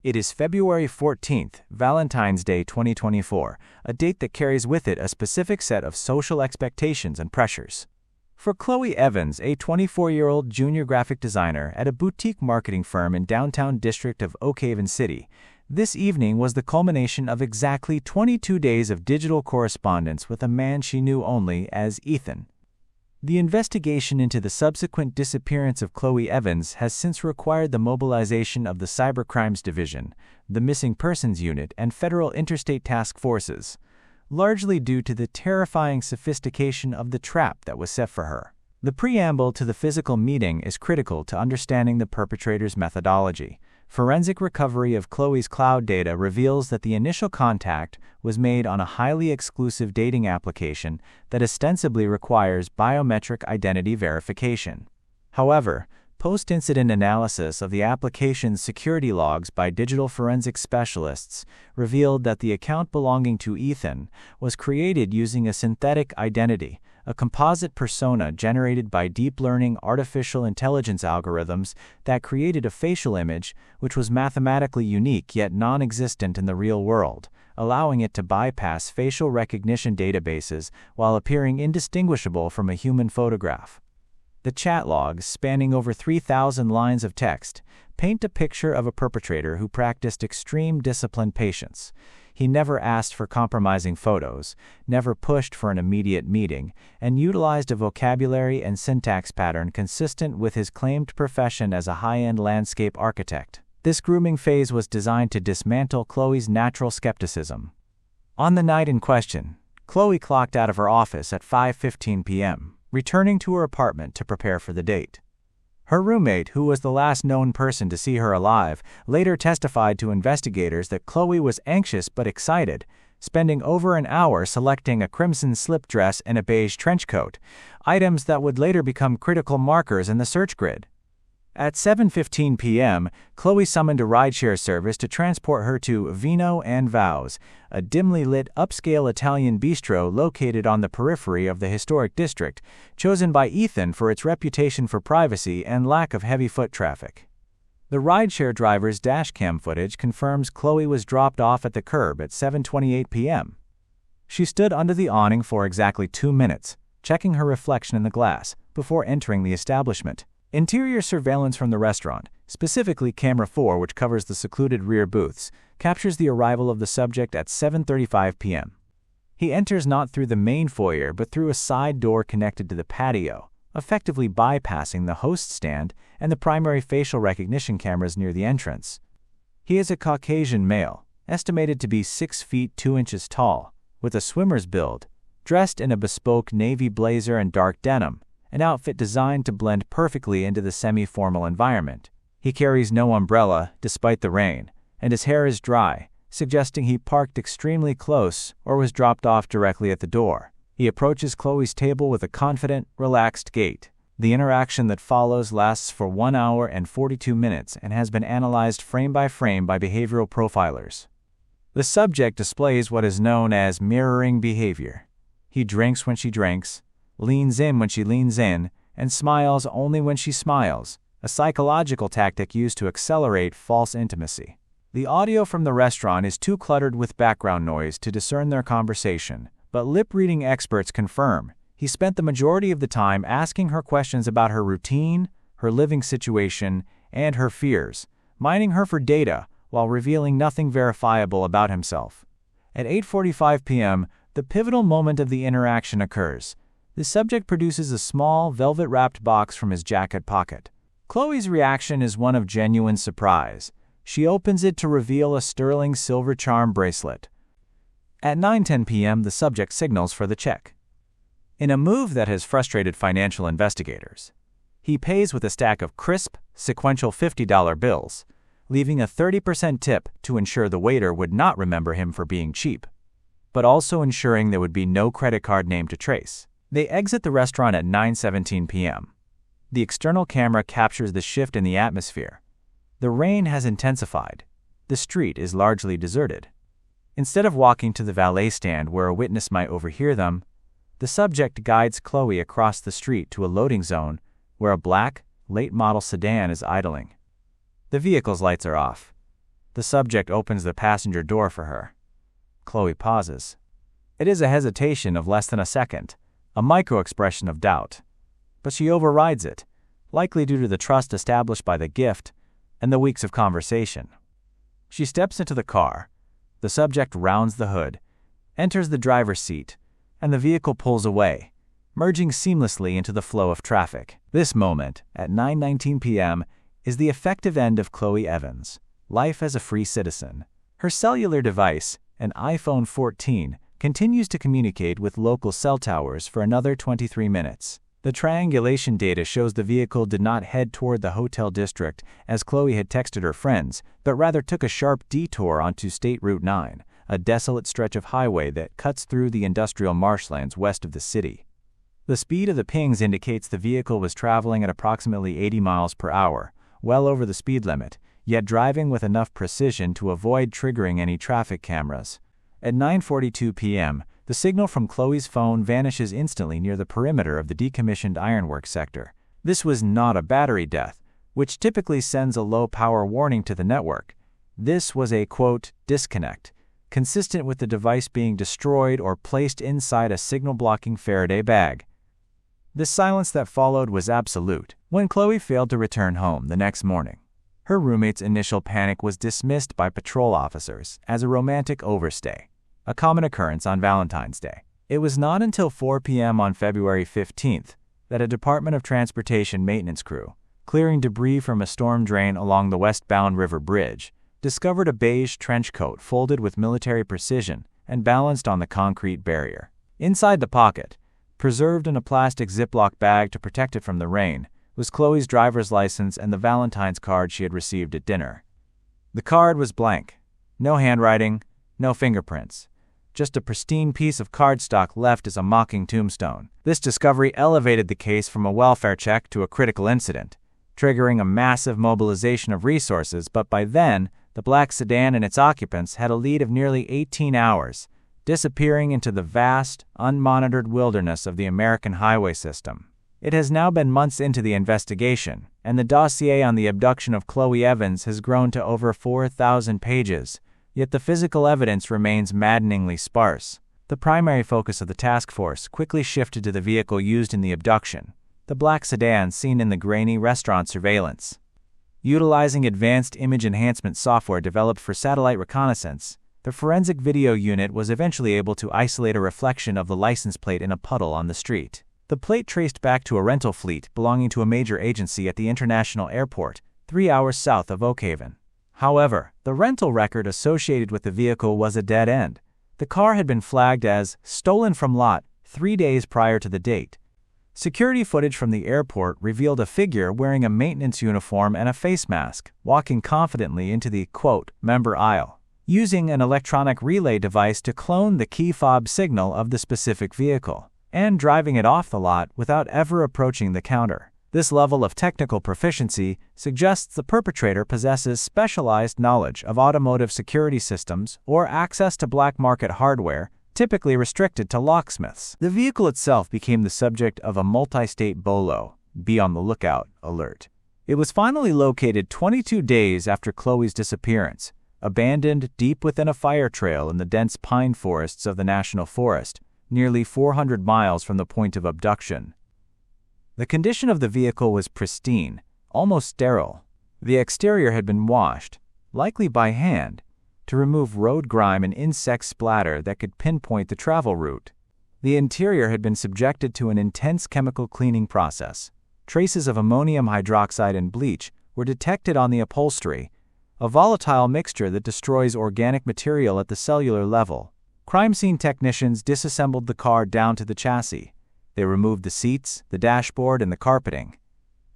It is February 14th, Valentine's Day 2024, a date that carries with it a specific set of social expectations and pressures. For Chloe Evans, a 24-year-old junior graphic designer at a boutique marketing firm in downtown district of Oak Haven City, this evening was the culmination of exactly 22 days of digital correspondence with a man she knew only as Ethan. The investigation into the subsequent disappearance of Chloe Evans has since required the mobilization of the Cybercrimes Division, the Missing Persons Unit, and federal interstate task forces, largely due to the terrifying sophistication of the trap that was set for her. The preamble to the physical meeting is critical to understanding the perpetrator's methodology. Forensic recovery of Chloe's cloud data reveals that the initial contact was made on a highly exclusive dating application that ostensibly requires biometric identity verification. However, post-incident analysis of the application's security logs by digital forensic specialists revealed that the account belonging to Ethan was created using a synthetic identity, a composite persona generated by deep learning artificial intelligence algorithms that created a facial image which was mathematically unique yet non-existent in the real world, allowing it to bypass facial recognition databases while appearing indistinguishable from a human photograph. The chat logs, spanning over 3,000 lines of text, paint a picture of a perpetrator who practiced extreme disciplined patience. He never asked for compromising photos, never pushed for an immediate meeting, and utilized a vocabulary and syntax pattern consistent with his claimed profession as a high-end landscape architect. This grooming phase was designed to dismantle Chloe's natural skepticism. On the night in question, Chloe clocked out of her office at 5:15 p.m., returning to her apartment to prepare for the date. Her roommate, who was the last known person to see her alive, later testified to investigators that Chloe was anxious but excited, spending over an hour selecting a crimson slip dress and a beige trench coat, items that would later become critical markers in the search grid. At 7:15 p.m., Chloe summoned a rideshare service to transport her to Vino Vows, a dimly lit upscale Italian bistro located on the periphery of the historic district, chosen by Ethan for its reputation for privacy and lack of heavy foot traffic. The rideshare driver's dashcam footage confirms Chloe was dropped off at the curb at 7:28 p.m. She stood under the awning for exactly 2 minutes, checking her reflection in the glass, before entering the establishment. Interior surveillance from the restaurant, specifically Camera 4, which covers the secluded rear booths, captures the arrival of the subject at 7:35 p.m. He enters not through the main foyer but through a side door connected to the patio, effectively bypassing the host stand and the primary facial recognition cameras near the entrance. He is a Caucasian male, estimated to be 6 feet 2 inches tall, with a swimmer's build, dressed in a bespoke navy blazer and dark denim, an outfit designed to blend perfectly into the semi-formal environment. He carries no umbrella, despite the rain, and his hair is dry, suggesting he parked extremely close or was dropped off directly at the door. He approaches Chloe's table with a confident, relaxed gait. The interaction that follows lasts for 1 hour and 42 minutes and has been analyzed frame by behavioral profilers. The subject displays what is known as mirroring behavior. He drinks when she drinks, leans in when she leans in, and smiles only when she smiles, a psychological tactic used to accelerate false intimacy. The audio from the restaurant is too cluttered with background noise to discern their conversation, but lip-reading experts confirm he spent the majority of the time asking her questions about her routine, her living situation, and her fears, mining her for data while revealing nothing verifiable about himself. At 8:45 p.m., the pivotal moment of the interaction occurs. The subject produces a small, velvet-wrapped box from his jacket pocket. Chloe's reaction is one of genuine surprise. She opens it to reveal a sterling silver charm bracelet. At 9:10 p.m., the subject signals for the check. In a move that has frustrated financial investigators, he pays with a stack of crisp, sequential $50 bills, leaving a 30% tip to ensure the waiter would not remember him for being cheap, but also ensuring there would be no credit card name to trace. They exit the restaurant at 9:17 p.m. The external camera captures the shift in the atmosphere. The rain has intensified. The street is largely deserted. Instead of walking to the valet stand where a witness might overhear them, the subject guides Chloe across the street to a loading zone where a black, late-model sedan is idling. The vehicle's lights are off. The subject opens the passenger door for her. Chloe pauses. It is a hesitation of less than a second, a micro-expression of doubt. But she overrides it, likely due to the trust established by the gift and the weeks of conversation. She steps into the car. The subject rounds the hood, enters the driver's seat, and the vehicle pulls away, merging seamlessly into the flow of traffic. This moment, at 9:19 p.m., is the effective end of Chloe Evans' life as a free citizen. Her cellular device, an iPhone 14, continues to communicate with local cell towers for another 23 minutes. The triangulation data shows the vehicle did not head toward the hotel district as Chloe had texted her friends, but rather took a sharp detour onto State Route 9, a desolate stretch of highway that cuts through the industrial marshlands west of the city. The speed of the pings indicates the vehicle was traveling at approximately 80 miles per hour, well over the speed limit, yet driving with enough precision to avoid triggering any traffic cameras. At 9:42 p.m., the signal from Chloe's phone vanishes instantly near the perimeter of the decommissioned ironworks sector. This was not a battery death, which typically sends a low-power warning to the network. This was a, quote, disconnect, consistent with the device being destroyed or placed inside a signal-blocking Faraday bag. The silence that followed was absolute when Chloe failed to return home the next morning. Her roommate's initial panic was dismissed by patrol officers as a romantic overstay, a common occurrence on Valentine's Day. It was not until 4 p.m. on February 15th that a Department of Transportation maintenance crew, clearing debris from a storm drain along the westbound River Bridge, discovered a beige trench coat folded with military precision and balanced on the concrete barrier. Inside the pocket, preserved in a plastic Ziploc bag to protect it from the rain, was Chloe's driver's license and the Valentine's card she had received at dinner. The card was blank. No handwriting, no fingerprints. Just a pristine piece of cardstock left as a mocking tombstone. This discovery elevated the case from a welfare check to a critical incident, triggering a massive mobilization of resources, but by then, the black sedan and its occupants had a lead of nearly 18 hours, disappearing into the vast, unmonitored wilderness of the American highway system. It has now been months into the investigation, and the dossier on the abduction of Chloe Evans has grown to over 4,000 pages, yet the physical evidence remains maddeningly sparse. The primary focus of the task force quickly shifted to the vehicle used in the abduction, the black sedan seen in the grainy restaurant surveillance. Utilizing advanced image enhancement software developed for satellite reconnaissance, the forensic video unit was eventually able to isolate a reflection of the license plate in a puddle on the street. The plate traced back to a rental fleet belonging to a major agency at the international airport, 3 hours south of Oakhaven. However, the rental record associated with the vehicle was a dead end. The car had been flagged as stolen from lot 3 days prior to the date. Security footage from the airport revealed a figure wearing a maintenance uniform and a face mask, walking confidently into the, quote, member aisle, using an electronic relay device to clone the key fob signal of the specific vehicle, and driving it off the lot without ever approaching the counter. This level of technical proficiency suggests the perpetrator possesses specialized knowledge of automotive security systems or access to black market hardware, typically restricted to locksmiths. The vehicle itself became the subject of a multi-state BOLO, be on the lookout, alert. It was finally located 22 days after Chloe's disappearance, abandoned deep within a fire trail in the dense pine forests of the National Forest, nearly 400 miles from the point of abduction. The condition of the vehicle was pristine, almost sterile. The exterior had been washed, likely by hand, to remove road grime and insect splatter that could pinpoint the travel route. The interior had been subjected to an intense chemical cleaning process. Traces of ammonium hydroxide and bleach were detected on the upholstery, a volatile mixture that destroys organic material at the cellular level. Crime scene technicians disassembled the car down to the chassis. They removed the seats, the dashboard, and the carpeting.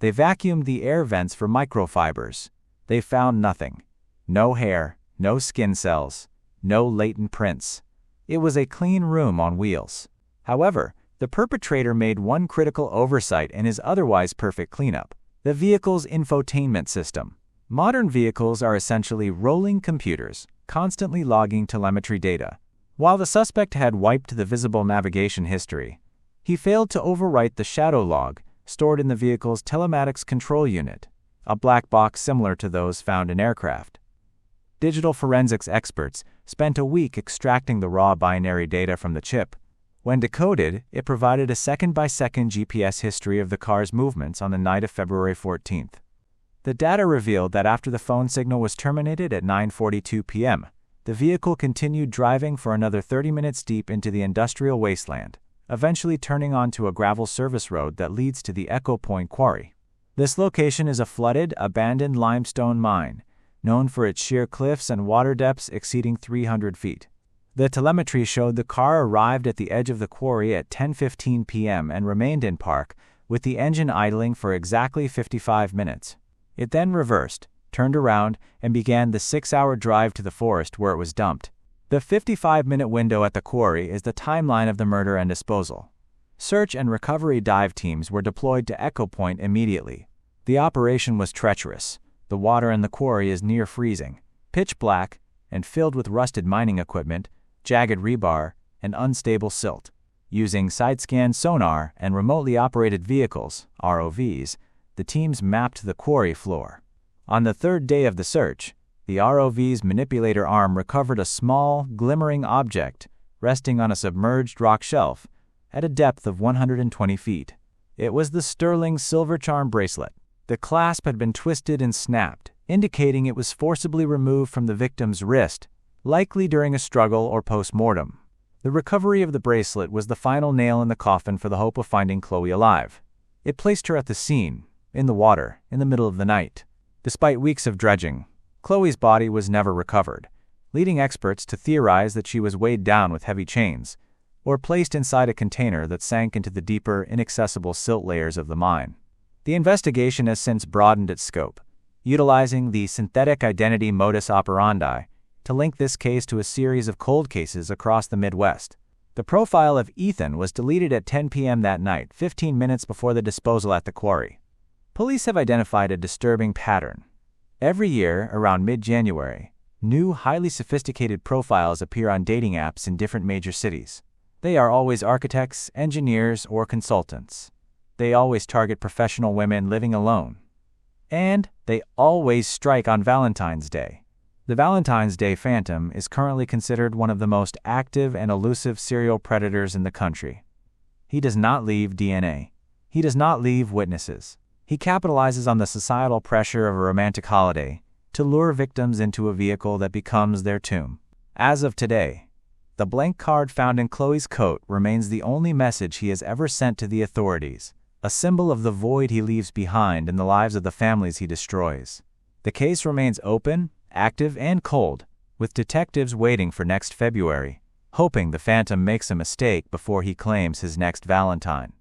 They vacuumed the air vents for microfibers. They found nothing. No hair, no skin cells, no latent prints. It was a clean room on wheels. However, the perpetrator made one critical oversight in his otherwise perfect cleanup: the vehicle's infotainment system. Modern vehicles are essentially rolling computers, constantly logging telemetry data. While the suspect had wiped the visible navigation history, he failed to overwrite the shadow log stored in the vehicle's telematics control unit, a black box similar to those found in aircraft. Digital forensics experts spent a week extracting the raw binary data from the chip. When decoded, it provided a second-by-second GPS history of the car's movements on the night of February 14th. The data revealed that after the phone signal was terminated at 9:42 p.m., the vehicle continued driving for another 30 minutes deep into the industrial wasteland, eventually turning onto a gravel service road that leads to the Echo Point Quarry. This location is a flooded, abandoned limestone mine, known for its sheer cliffs and water depths exceeding 300 feet. The telemetry showed the car arrived at the edge of the quarry at 10:15 p.m. and remained in park, with the engine idling for exactly 55 minutes. It then reversed, turned around, and began the 6-hour drive to the forest where it was dumped. The 55-minute window at the quarry is the timeline of the murder and disposal. Search and recovery dive teams were deployed to Echo Point immediately. The operation was treacherous. The water in the quarry is near freezing, pitch black, and filled with rusted mining equipment, jagged rebar, and unstable silt. Using side-scan sonar and remotely operated vehicles, ROVs, the teams mapped the quarry floor. On the third day of the search, the ROV's manipulator arm recovered a small, glimmering object resting on a submerged rock shelf at a depth of 120 feet. It was the sterling silver charm bracelet. The clasp had been twisted and snapped, indicating it was forcibly removed from the victim's wrist, likely during a struggle or post-mortem. The recovery of the bracelet was the final nail in the coffin for the hope of finding Chloe alive. It placed her at the scene, in the water, in the middle of the night. Despite weeks of dredging, Chloe's body was never recovered, leading experts to theorize that she was weighed down with heavy chains, or placed inside a container that sank into the deeper, inaccessible silt layers of the mine. The investigation has since broadened its scope, utilizing the synthetic identity modus operandi to link this case to a series of cold cases across the Midwest. The profile of Ethan was deleted at 10 p.m. that night, 15 minutes before the disposal at the quarry. Police have identified a disturbing pattern. Every year, around mid-January, new, highly sophisticated profiles appear on dating apps in different major cities. They are always architects, engineers, or consultants. They always target professional women living alone. And they always strike on Valentine's Day. The Valentine's Day Phantom is currently considered one of the most active and elusive serial predators in the country. He does not leave DNA. He does not leave witnesses. He capitalizes on the societal pressure of a romantic holiday to lure victims into a vehicle that becomes their tomb. As of today, the blank card found in Chloe's coat remains the only message he has ever sent to the authorities, a symbol of the void he leaves behind in the lives of the families he destroys. The case remains open, active, and cold, with detectives waiting for next February, hoping the Phantom makes a mistake before he claims his next Valentine.